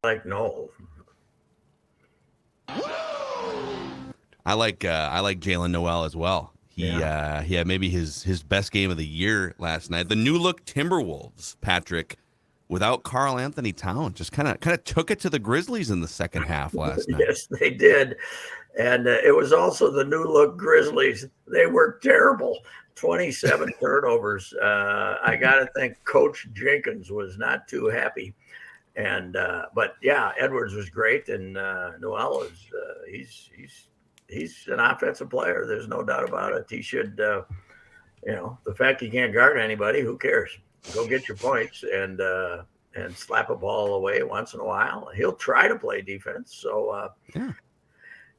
like no. I like Jalen Noel as well. Yeah. He had maybe his best game of the year last night. The new look Timberwolves, Patrick, without Karl Anthony Towns, just kind of took it to the Grizzlies in the second half last night. Yes, they did. And it was also the new look Grizzlies. They were terrible. 27 turnovers. I got to think Coach Jenkins was not too happy. And but yeah, Edwards was great, and Noel is he's an offensive player. There's no doubt about it. He should, the fact he can't guard anybody, who cares? Go get your points and slap a ball away once in a while. He'll try to play defense. So Yeah.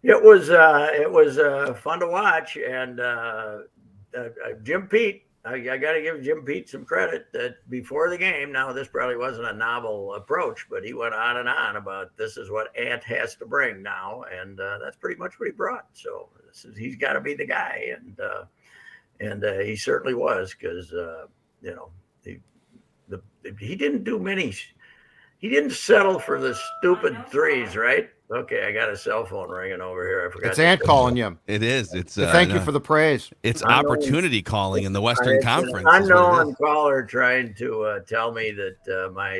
it was fun to watch, and Jim Pete. I got to give Jim Pete some credit that before the game. Now this probably wasn't a novel approach, but he went on and on about this is what Ant has to bring now, and that's pretty much what he brought. So he's got to be the guy, and he certainly was because he didn't do many. He didn't settle for the stupid threes, right? Okay, I got a cell phone ringing over here. I forgot. It's Ant calling you. It is. It's Thank you for the praise. It's opportunity calling in the Western Conference. Unknown caller trying to tell me that my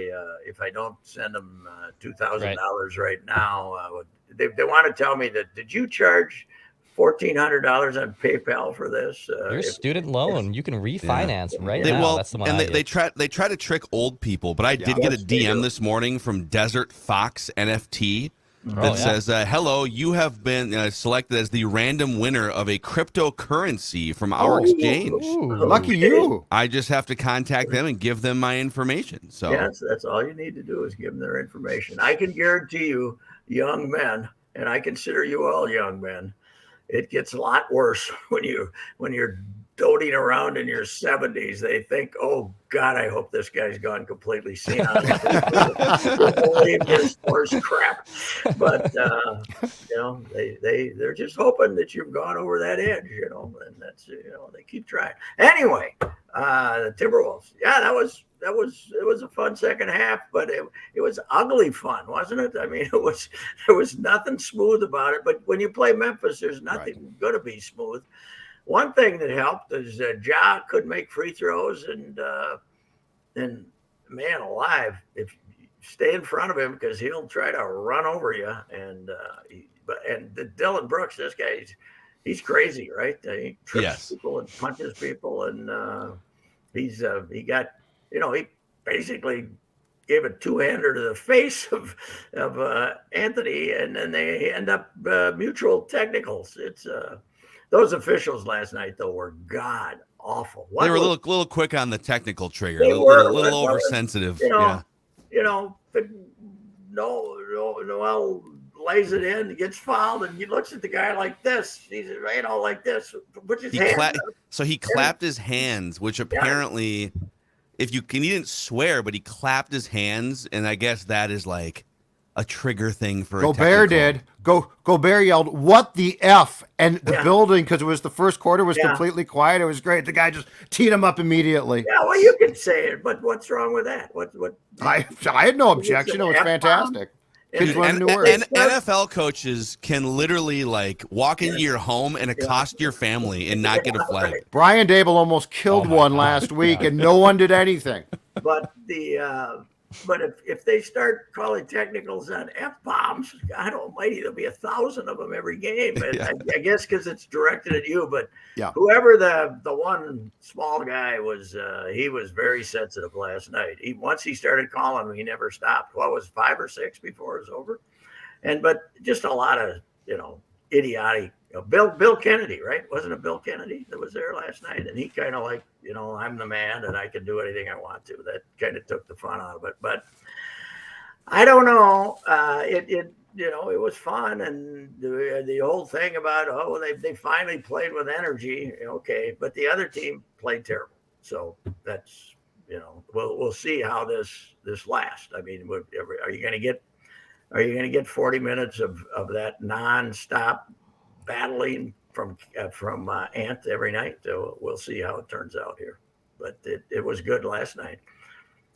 if I don't send them $2,000 right now, they want to tell me that did you charge $1,400 on PayPal for this? Your student loan, you can refinance right now. Well, that's the one. And I they try to trick old people, but I did get a DM this morning from Desert Fox NFT that says, "Hello, you have been selected as the random winner of a cryptocurrency from our exchange. Lucky you! I just have to contact them and give them my information." So yes, that's all you need to do is give them their information. I can guarantee you, young men, and I consider you all young men, it gets a lot worse when you're doting around in your 70s. They think, oh God, I hope this guy's gone completely senile. Believe this horse crap. But they're just hoping that you've gone over that edge, and that's they keep trying. Anyway, the Timberwolves. Yeah, it was a fun second half, but it was ugly fun, wasn't it? I mean, there was nothing smooth about it. But when you play Memphis, there's nothing going to be smooth. One thing that helped is Ja could make free throws, and man alive, if you stay in front of him because he'll try to run over you. And Dylan Brooks, this guy, he's crazy, right? He trips people and punches people, and he basically gave a two-hander to the face of Anthony, and then they end up mutual technicals. It's those officials last night, though, were god awful. They were a little quick on the technical trigger, They a were little oversensitive. Noel lays it in, gets fouled, and he looks at the guy like this. He's like this, puts his hand. So he clapped his hands, which apparently, he didn't swear, but he clapped his hands, and I guess that is like a trigger thing for Gobert did. Gobert yelled, "What the F?" And the building, because it was the first quarter, was completely quiet. It was great. The guy just teed him up immediately. Yeah, well, you can say it, but what's wrong with that? What? I had no objection. It was fantastic. And NFL coaches can literally walk into your home and accost your family and not get a flag. Brian Dable almost killed one last week, and no one did anything. But But if they start calling technicals on F-bombs, God almighty, there'll be 1,000 of them every game. I guess because it's directed at you. But whoever the one small guy was, he was very sensitive last night. Once he started calling them, he never stopped. What was 5 or 6 before it was over? But just a lot of, idiotic. Bill Kennedy, right? Wasn't it Bill Kennedy that was there last night? And he kind of I'm the man and I can do anything I want to. That kind of took the fun out of it. But I don't know. It was fun, and the whole thing about they finally played with energy. Okay, but the other team played terrible. So that's we'll see how this lasts. I mean, are you going to get 40 minutes of that nonstop battling from Ant every night? So we'll see how it turns out here. But it was good last night.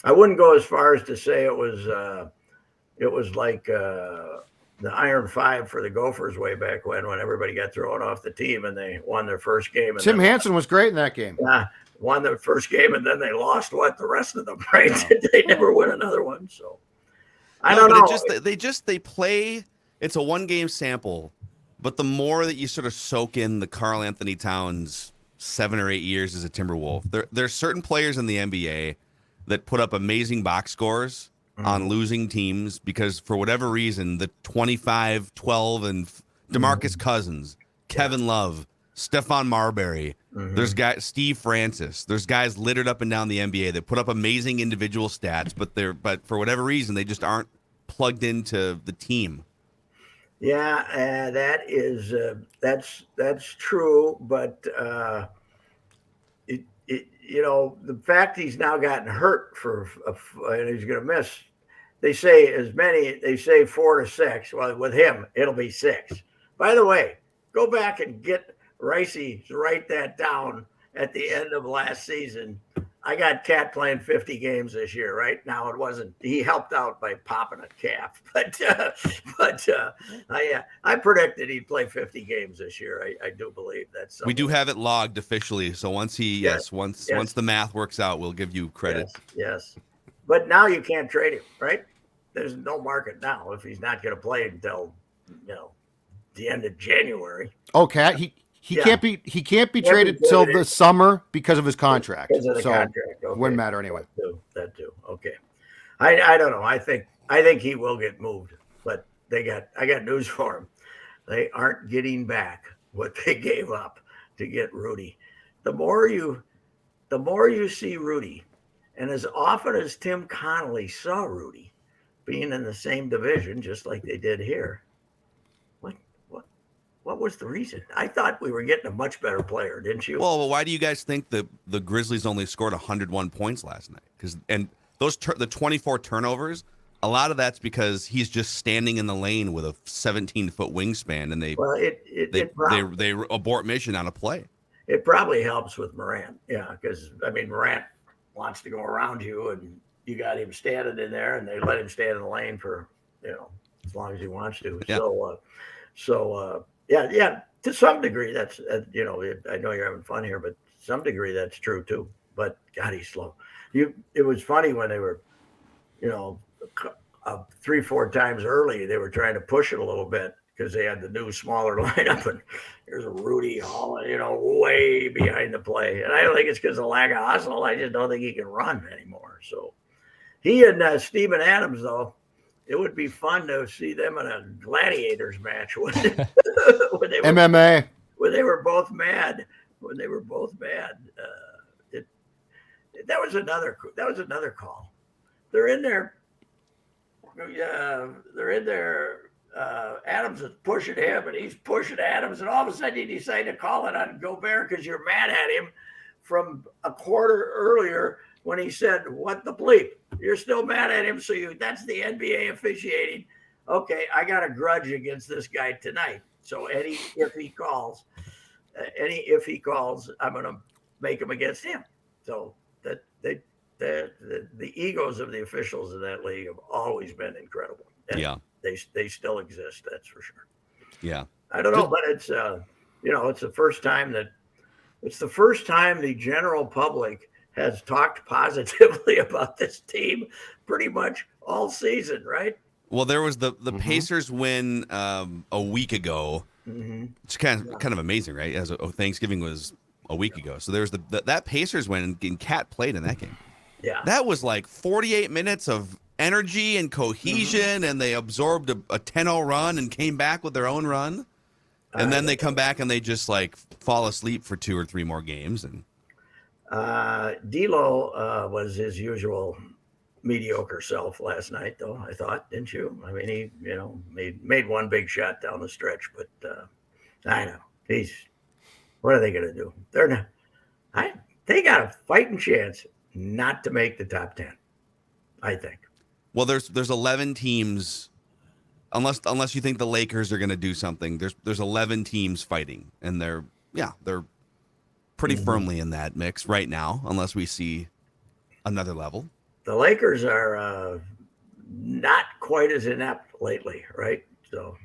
I wouldn't go as far as to say it was it was like the Iron Five for the Gophers way back when everybody got thrown off the team and they won their first game. And Tim Hansen was great in that game. Yeah, won their first game and then they lost the rest of them, right? They never win another one. So I don't know. They play. It's a 1-game sample, but the more that you sort of soak in the Karl Anthony Towns 7 or 8 years as a Timberwolf, there's certain players in the NBA that put up amazing box scores on losing teams because for whatever reason, the 25, 12, and DeMarcus Cousins, Kevin Love, Stephon Marbury, there's guys, Steve Francis, there's guys littered up and down the NBA that put up amazing individual stats, but for whatever reason, they just aren't plugged into the team. Yeah, that is that's true, but the fact he's now gotten hurt and he's going to miss. They say 4 to 6. Well, with him, it'll be 6. By the way, go back and get Ricey to write that down at the end of last season. I got Cat playing 50 games this year, right? Now it wasn't, he helped out by popping a calf, but I predicted he'd play 50 games this year. I do believe that's something. We do have it logged officially. So once once the math works out, we'll give you credit. Yes. But now you can't trade him, right? There's no market now if he's not going to play until, the end of January. Okay. He can't be traded till the summer because of his contract. Because of the contract. Okay. Wouldn't matter anyway. That too. Okay. I don't know. I think he will get moved, but I got news for him. They aren't getting back what they gave up to get Rudy. The more you see Rudy, and as often as Tim Connolly saw Rudy being in the same division, just like they did here, what was the reason? I thought we were getting a much better player, didn't you? Well, why do you guys think the Grizzlies only scored 101 points last night? And the 24 turnovers, a lot of that's because he's just standing in the lane with a 17-foot wingspan, and they abort mission on a play. It probably helps with Morant, because Morant wants to go around you, and you got him standing in there, and they let him stand in the lane for as long as he wants to. Yeah. Yeah, to some degree, that's, I know you're having fun here, but to some degree that's true too. But God, he's slow. It was funny when they were, 3-4 times early, they were trying to push it a little bit because they had the new smaller lineup, and there's a Rudy Holland, way behind the play. And I don't think it's because of lack of hustle. I just don't think he can run anymore. So he and Steven Adams, though, it would be fun to see them in a gladiators match MMA. When they were both mad. That was another call. They're in there. Adams is pushing him, and he's pushing Adams, and all of a sudden you decide to call it on Gobert because you're mad at him from a quarter earlier when he said, "What the bleep?" You're still mad at him, so that's the NBA officiating. Okay, I got a grudge against this guy tonight. So if he calls, I'm going to make him against him. So that the egos of the officials in that league have always been incredible. And they still exist. That's for sure. Yeah. I don't know, but it's it's the first time the general public has talked positively about this team pretty much all season, right? Well, there was the Pacers win a week ago. It's kind of amazing, right? As Thanksgiving was a week ago, so there was that Pacers win, and Cat played in that game. Yeah, that was like 48 minutes of energy and cohesion, and they absorbed a 10-0 run and came back with their own run, and then they come back and they just like fall asleep for 2 or 3 more games. And D'Lo was his usual mediocre self last night, though. I thought, didn't you? I mean, he made one big shot down the stretch, but I know what are they going to do? They're not. They got a fighting chance not to make the top 10. I think. Well, there's 11 teams, unless you think the Lakers are going to do something. There's 11 teams fighting, and they're pretty firmly in that mix right now, unless we see another level. The Lakers are not quite as inept lately, right? So,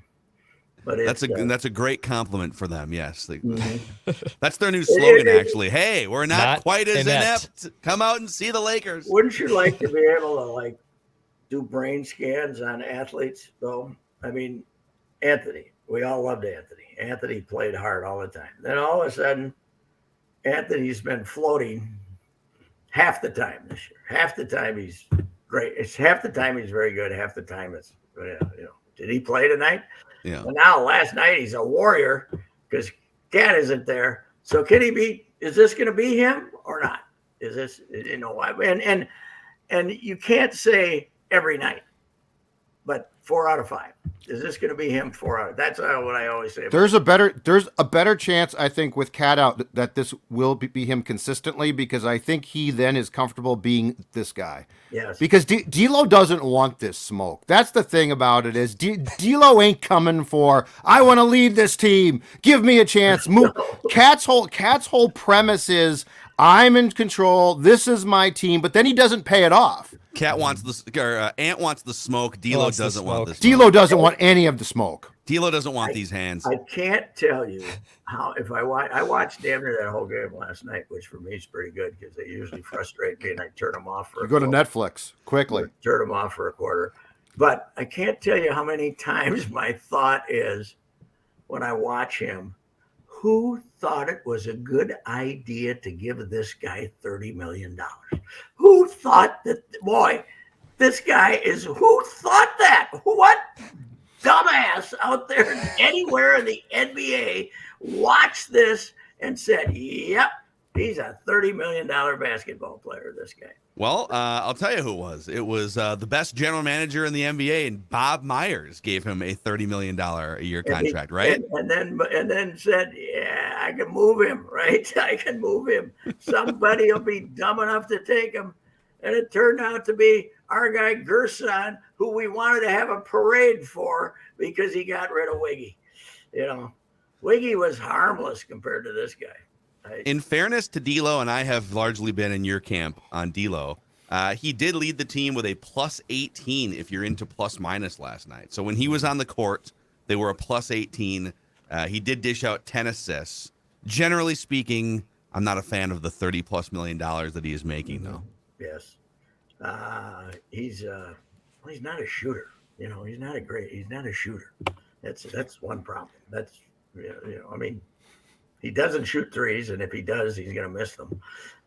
but that's a great compliment for them. Yes, mm-hmm. That's their new slogan, actually. Hey, we're not quite as inept. Come out and see the Lakers. Wouldn't you like to be able to like do brain scans on athletes, though? I mean, Anthony, we all loved Anthony. Anthony played hard all the time. Then all of a sudden, Anthony's been floating half the time this year. Half the time he's great. It's half the time he's very good. Half the time it's, did he play tonight? Yeah. And now last night he's a warrior because Cat isn't there. So can he be? Is this going to be him or not? Is this, and you can't say every night, but 4 out of 5. Is this going to be him 4 out? That's what I always say. There's a better chance, I think, with Cat out that this will be him consistently, because I think he then is comfortable being this guy. Yes. Because D'Lo doesn't want this smoke. That's the thing about it is D'Lo ain't coming for, I want to lead this team. Give me a chance. Move. Cat's whole premise is, I'm in control. This is my team. But then he doesn't pay it off. Ant wants the smoke. D'Lo doesn't want the smoke. D'Lo doesn't want any of the smoke. D'Lo doesn't want these hands. I can't tell you how, if I watched damn near that whole game last night, which for me is pretty good because they usually frustrate me and I turn them off for go to Netflix quickly. Turn them off for a quarter. But I can't tell you how many times my thought is when I watch him, who thought it was a good idea to give this guy $30 million? Who thought that, boy, this guy is, who thought that? What dumbass out there anywhere in the NBA watched this and said, yep, he's a $30 million basketball player, this guy. Well, I'll tell you who it was. It was the best general manager in the NBA, and Bob Myers gave him a $30 million a year contract, right? And then said, yeah, I can move him, right? I can move him. Somebody will be dumb enough to take him. And it turned out to be our guy Gerson, who we wanted to have a parade for because he got rid of Wiggy. Wiggy was harmless compared to this guy. In fairness to D'Lo, and I have largely been in your camp on D'Lo, he did lead the team with a plus 18 if you're into plus minus last night. So when he was on the court, they were a plus 18. He did dish out 10 assists. Generally speaking, I'm not a fan of the $30+ million that he is making, though. Yes. He's not a shooter. He's not a shooter. That's one problem. That's, I mean, he doesn't shoot threes, and if he does, he's going to miss them.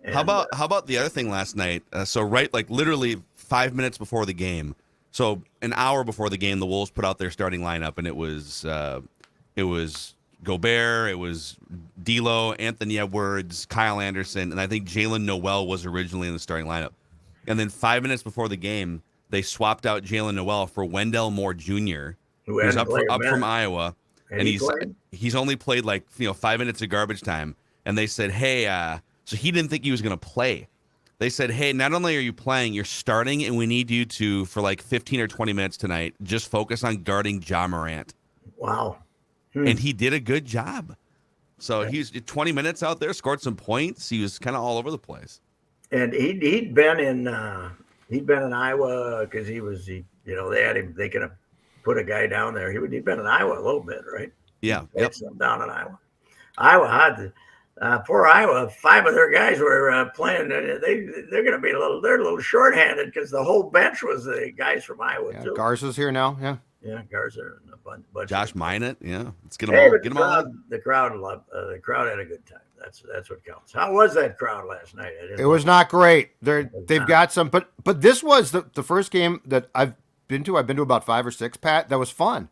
And, how about the other thing last night? Literally 5 minutes before the game. So an hour before the game, the Wolves put out their starting lineup, and it was Gobert, it was D'Lo, Anthony Edwards, Kyle Anderson, and I think Jalen Noel was originally in the starting lineup. And then 5 minutes before the game, they swapped out Jalen Noel for Wendell Moore Jr., who's up from Iowa. And he's only played 5 minutes of garbage time. And they said, hey, so he didn't think he was going to play. They said, hey, not only are you playing, you're starting, and we need you to, for 15 or 20 minutes tonight, just focus on guarding Ja Morant. Wow. And he did a good job. So he's 20 minutes out there, scored some points. He was kind of all over the place. And he'd been in Iowa because they had him. They could have put a guy down there. He'd been in Iowa a little bit, right? Yeah. Yep. Down in Iowa. Iowa had poor Iowa. 5 of their guys were playing. They're going to be a little shorthanded because the whole bench was the guys from Iowa too. Garza's here now. Yeah. Yeah, Garza and a bunch. Josh Minot. Yeah, let's get them all. The crowd loved. The crowd had a good time. That's what counts. How was that crowd last night? It was not great. They've got some, but this was the first game that I've been to. I've been to about 5 or 6, Pat. That was fun.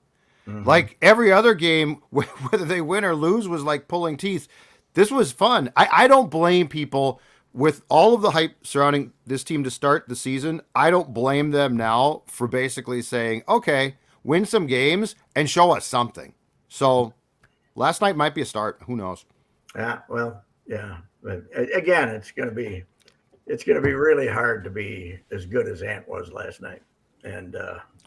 Mm-hmm. Like every other game, whether they win or lose, was like pulling teeth. This was fun. I don't blame people with all of the hype surrounding this team to start the season. I don't blame them now for basically saying, okay, win some games and show us something. So last night might be a start. Who knows? Yeah, well, yeah. But again, it's going to be really hard to be as good as Ant was last night and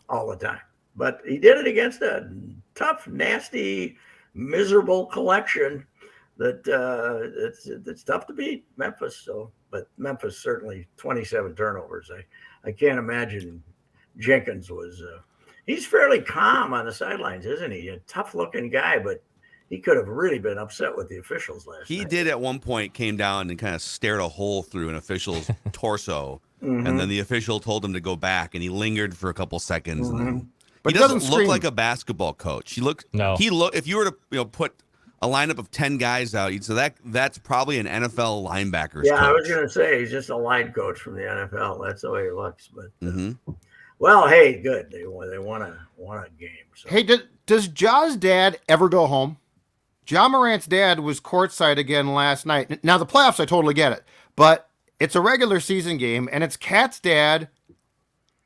all the time. But he did it against a tough, nasty, miserable collection that it's tough to beat Memphis. So, but Memphis certainly 27 turnovers. I can't imagine Jenkins was. He's fairly calm on the sidelines, isn't he? A tough-looking guy, but he could have really been upset with the officials last night. He did at one point, came down and kind of stared a hole through an official's torso, and then the official told him to go back, and he lingered for a couple seconds. And then, but he doesn't look like a basketball coach. He looked. No. If you were to put a lineup of 10 guys out, you'd say that's probably an NFL linebackers. Yeah, coach. I was going to say he's just a line coach from the NFL. That's the way he looks. But well, hey, good. They won a game. So. Hey, does Ja's dad ever go home? Ja Morant's dad was courtside again last night. Now, the playoffs, I totally get it. But it's a regular season game, and it's Cat's dad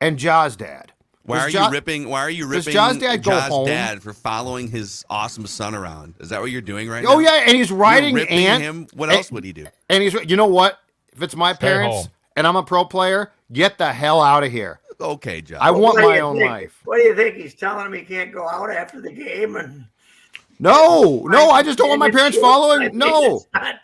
and Ja's dad. Why are you ripping Ja's dad for following his awesome son around? Is that what you're doing right now? Oh, yeah, and he's riding Ant. Him. What else would he do? And you know what? If it's my parents and I'm a pro player, get the hell out of here. Okay, John. I want my own life. What do you think? He's telling him he can't go out after the game? And No, I just don't want my parents following. No. I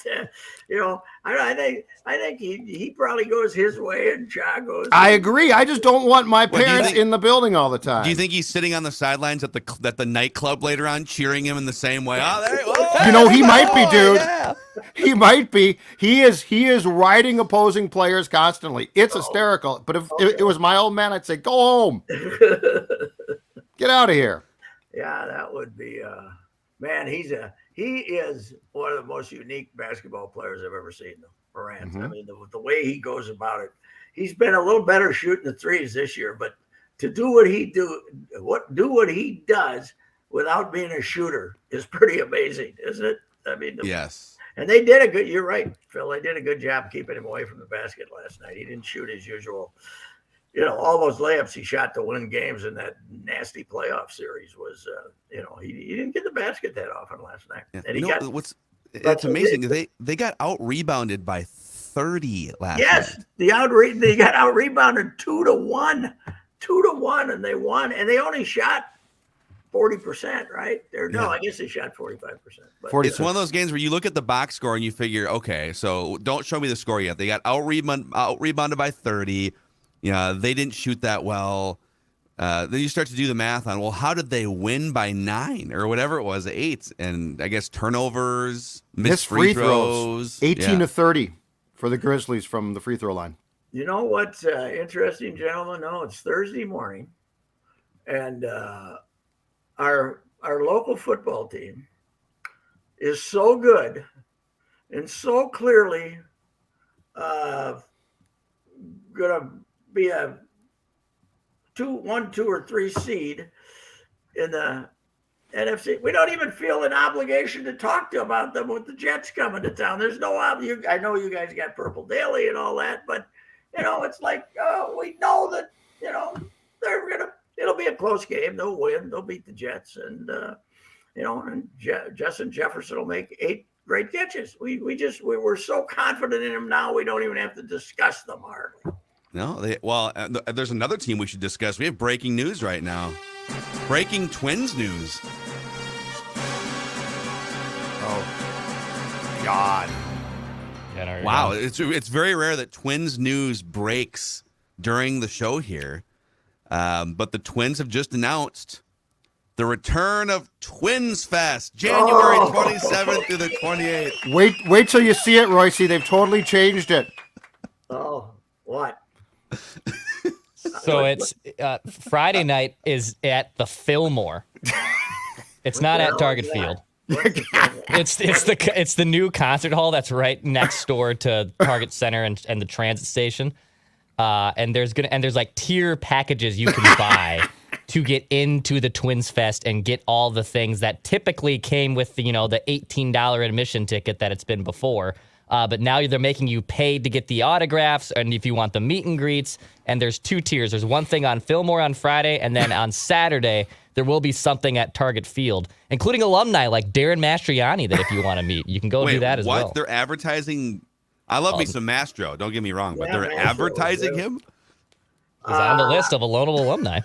think he probably goes his way and Ja goes. I agree. I just don't want my parents in the building all the time. Do you think he's sitting on the sidelines at the nightclub later on, cheering him in the same way? He might be, dude. Yeah. He might be. He is riding opposing players constantly. It's hysterical. But if it was my old man, I'd say, go home. Get out of here. Yeah, that would be. Man, he is one of the most unique basketball players I've ever seen. Morant. I mean, the way he goes about it. He's been a little better shooting the threes this year, but to do what he does without being a shooter is pretty amazing, isn't it? I mean, yes. And they did you're right, Phil. They did a good job keeping him away from the basket last night. He didn't shoot his usual. All those layups he shot to win games in that nasty playoff series was, he didn't get the basket that often last night. Yeah. And that's amazing. They got out rebounded by 30 last night. Yes, they got out rebounded 2-1, and they won. And they only shot 40%, right? I guess they shot 45%. But it's one of those games where you look at the box score and you figure, okay, so don't show me the score yet. They got out rebounded by 30. They didn't shoot that well. Then you start to do the math on, well, how did they win by 9 or whatever it was, 8? And I guess turnovers, missed free throws. 18-30 for the Grizzlies from the free throw line. You know what's interesting, gentlemen? No, it's Thursday morning, and our local football team is so good and so clearly going to be a 1, 2, or 3 seed in the NFC. We don't even feel an obligation to talk about them with the Jets coming to town. There's no obligation. I know you guys got Purple Daily and all that, but it's like we know that it'll be a close game. They'll win. They'll beat the Jets, and and Justin Jefferson will make 8 great catches. We're so confident in him now. We don't even have to discuss them hardly. No, there's another team we should discuss. We have breaking news right now. Breaking Twins news. Oh, God. Wow, it's very rare that Twins news breaks during the show here. But the Twins have just announced the return of Twins Fest, January 27th to the 28th. Wait till you see it, Royce. They've totally changed it. Oh, what? So it's Friday night is at the Fillmore. It's not at Target Field. It's the new concert hall that's right next door to Target Center and the transit station. And there's like tier packages you can buy to get into the Twins Fest and get all the things that typically came with the $18 admission ticket that it's been before. But now they're making you pay to get the autographs, and if you want the meet and greets, and there's 2 tiers. There's one thing on Fillmore on Friday, and then on Saturday, there will be something at Target Field, including alumni like Darren Mastriani that if you want to meet, you can go do that as well. They're advertising. I love me some Mastro, don't get me wrong, but they're advertising him? He's on the list of loanable alumni.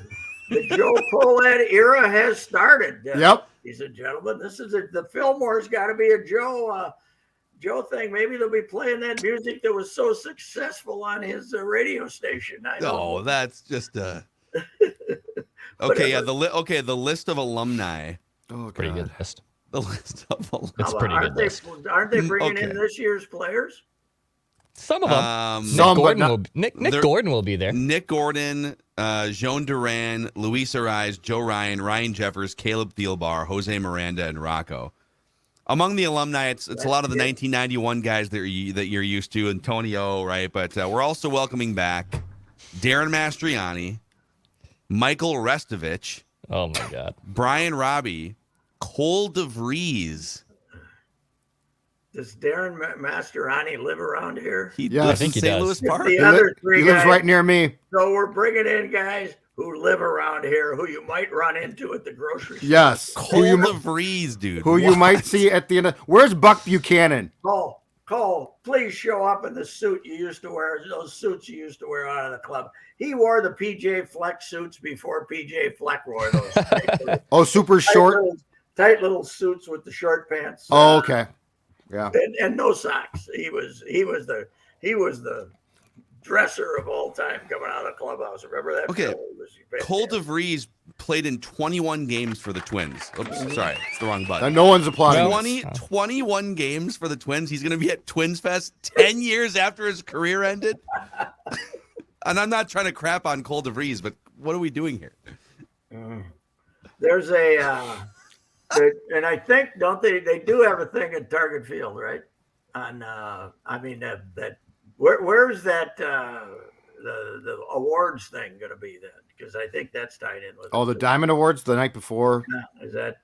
The Joe Pohlad era has started. Yep. Ladies and gentlemen, the Fillmore's got to be a Joe thing. Maybe they'll be playing that music that was so successful on his radio station. No, that's just Okay, yeah. The list of alumni. Oh, God. Pretty good list. The list of alumni. It's a pretty good list. Aren't they bringing in this year's players? Some of them. Some, but not. Nick Gordon will be there. Nick Gordon, Joan Duran, Luis Ariz, Joe Ryan, Ryan Jeffers, Caleb Thielbar, Jose Miranda, and Rocco. Among the alumni, it's a lot of the 1991 guys that you're used to, Antonio, right? But we're also welcoming back Darren Mastriani, Michael Restovich. Oh my God. Brian Robbie, Cole DeVries. Does Darren Mastriani live around here? He Yeah, lives I in think he St. does. Louis Park. The other three He lives guys. right near me. So we're bringing in guys who live around here, who you might run into at the grocery store. Yes. Cole DeVries, dude. Who you might see at the end of. Where's Buck Buchanan? Cole, please show up in the suit you used to wear, those suits you used to wear out of the club. He wore the PJ Fleck suits before PJ Fleck wore those. Oh, super short. Tight little suits with the short pants. Oh, okay. Yeah. And no socks. He was the dresser of all time coming out of the clubhouse. Remember that? Okay. Cole DeVries played in 21 games for the Twins. Oops, sorry, it's the wrong button. No one's applauding. 21 games for the Twins. He's going to be at Twins Fest 10 years after his career ended. And I'm not trying to crap on Cole DeVries, but what are we doing here? There's and I think they do have a thing at Target Field, right? Where's that the awards thing going to be then? Because I think that's tied in with. Oh, the Diamond Awards the night before. Is that?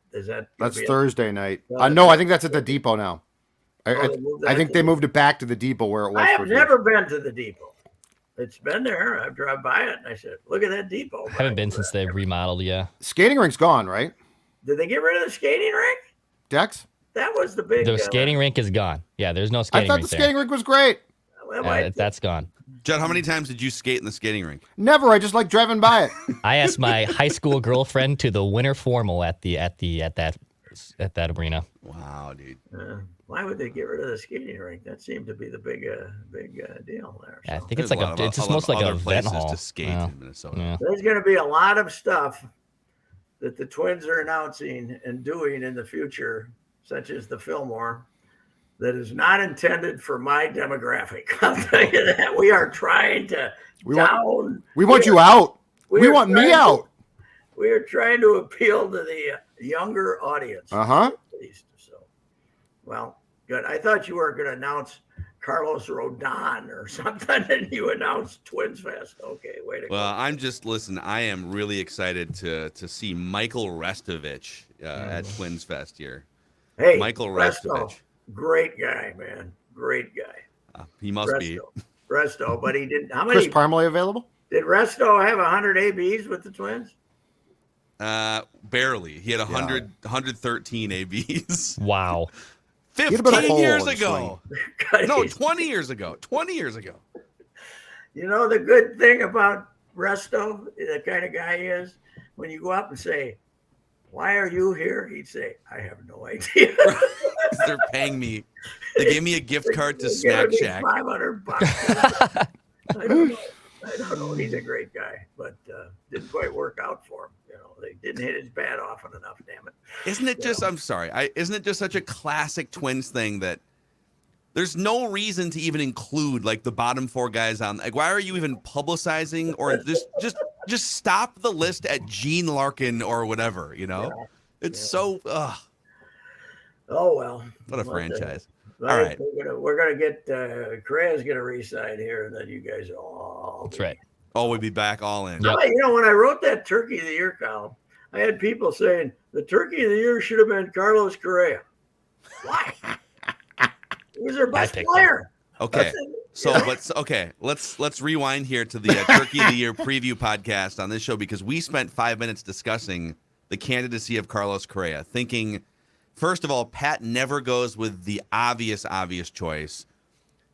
That's Thursday night. No, I think that's at the Depot now. I think they moved it back to the Depot where it was. I have never been to the Depot. It's been there. I've driven by it and I said, "Look at that Depot." I haven't been since they've remodeled. Yeah. Skating rink's gone, right? Did they get rid of the skating rink? Dex? That was the big. The skating rink is gone. Yeah, there's no skating I thought rink the skating there. rink was great. That's gone. Judd, how many times did you skate in the skating rink? Never. I just like driving by it. I asked my high school girlfriend to the winter formal at that arena. Wow, dude. Why would they get rid of the skating rink? That seemed to be the big deal there. So. Yeah, I think it's like it's almost like a event hall to skate in Minnesota. Yeah. There's going to be a lot of stuff that the Twins are announcing and doing in the future, such as the Fillmore, that is not intended for my demographic. I'll tell you that. We are trying to We want you out. We want me out. We are trying to appeal to the younger audience. Uh-huh. At least. So, well, good. I thought you were going to announce Carlos Rodon or something, and you announced Twins Fest. Okay, wait a minute. Listen, I am really excited to see Michael Restovich at Twins Fest here. Hey, Michael Restovich. Great guy, man. Great guy. He must be. Resto, but he didn't. How many? Chris Parmalee available? Did Resto have 100 ABs with the Twins? Barely. He had 113 ABs. Wow. 15 years ago. No, 20 years ago. 20 years ago. You know the good thing about Resto, the kind of guy he is, when you go up and say, "Why are you here?" He'd say, "I have no idea." They're paying me. They gave me a gift card to Snack Shack. $500. I don't know. He's a great guy, but didn't quite work out for him. You know, they didn't hit his bat often enough. Damn it! Isn't it just? I'm sorry. Isn't it just such a classic Twins thing that there's no reason to even include like the bottom four guys on? Like, why are you even publicizing or just stop the list at Gene Larkin or whatever? You know, it's so. Oh well. What a franchise. All right. We're gonna get Correa's gonna re-sign here, and then you guys all. That's right. Oh, we'll be back all in. Yep. You know, when I wrote that Turkey of the Year column, I had people saying the Turkey of the Year should have been Carlos Correa. Why? He was their best player. Okay. Let's rewind here to the Turkey of the Year preview podcast on this show because we spent 5 minutes discussing the candidacy of Carlos Correa, thinking. First of all, Pat never goes with the obvious choice.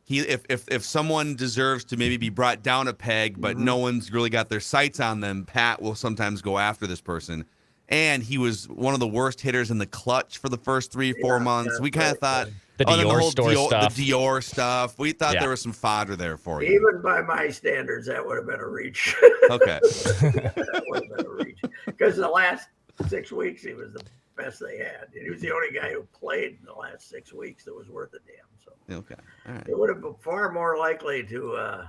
If someone deserves to maybe be brought down a peg, but no one's really got their sights on them, Pat will sometimes go after this person. And he was one of the worst hitters in the clutch for the first 3-4 months. We kind of thought The then Dior whole store stuff. The Dior stuff. We thought there was some fodder there for you. Even by my standards, that would have been a reach. Okay. That would have been a reach. Because the last 6 weeks, he was the best they had. And he was the only guy who played in the last 6 weeks that was worth a damn. So okay. All right. it would have been far more likely to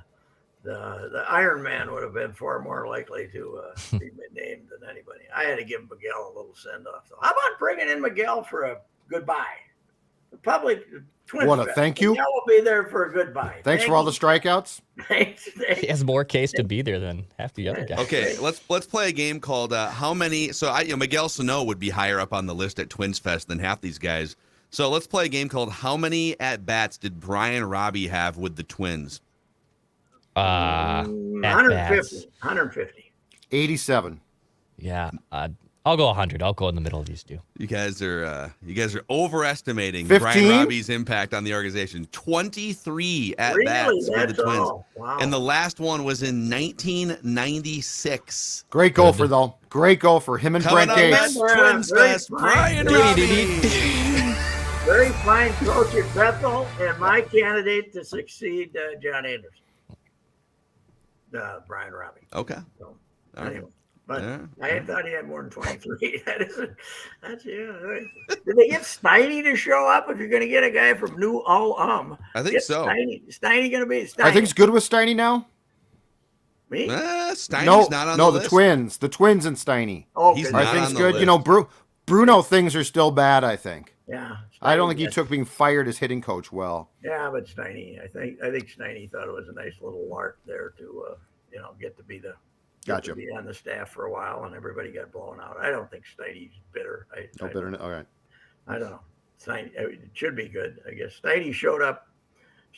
the Iron Man would have been far more likely to be named than anybody. I had to give Miguel a little send off. So how about bringing in Miguel for a goodbye? The public Twins. What a thank you. Miguel will be there for a goodbye. Thanks for all the strikeouts. Thanks. He has more case to be there than half the other guys. Okay, let's play a game called How Many. So Miguel Sano would be higher up on the list at Twins Fest than half these guys. So let's play a game called How Many at bats did Brian Robbie have with the Twins? 150. 150. 87. Yeah, I'll go 100. I'll go in the middle of these two. You guys are overestimating 15? Brian Robbie's impact on the organization. 23 at bats for the Twins, wow. and the last one was in 1996. Great gopher, though. Great gopher. Him and Coming Brent up Gates. next, Twins Fest, Brian Robbie. Very fine coach at Bethel, and my candidate to succeed John Anderson. Brian Robbie. Okay. So, All right. anyway. But Yeah. I thought he had more than 23. That's yeah. Did they get Steiny to show up if you're going to get a guy from New Ulm? I think so. Steiny going to be Steiny. I think it's good with Steiny now. Me? Steiny's not on the list. Twins. The Twins and Steiny. Oh, He's I not think on it's the good. list. You know, Bruno things are still bad, I think. yeah. I don't think he Steiny- took being fired as hitting coach well. Yeah, but Steiny, I think Steiny thought it was a nice little lark there to get to be Gotcha. be on the staff for a while, and everybody got blown out. I don't think Steiny's bitter. No bitter. All right. I don't know. Steiny, it should be good, I guess. Steiny showed up.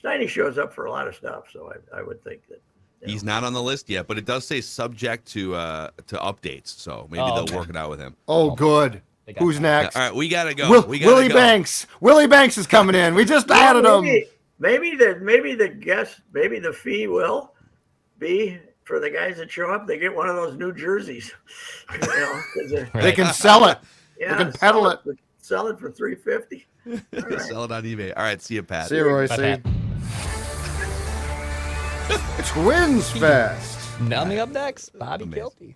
Steiny shows up for a lot of stuff, so I would think that He's not on the list yet, but it does say subject to updates. So maybe they'll work it out with him. Oh, good. Who's next? All right, we gotta go. Willie Banks. Willie Banks is coming in. We just added him. Maybe the fee will be for the guys that show up. They get one of those new jerseys. They can sell it. Yeah, they can peddle it. Sell it for $350. Right. Sell it on eBay. All right, see you, Pat. See you, Roy. Bye, See. Twins Fest. Coming up next, Bobby Amazing. Kilty.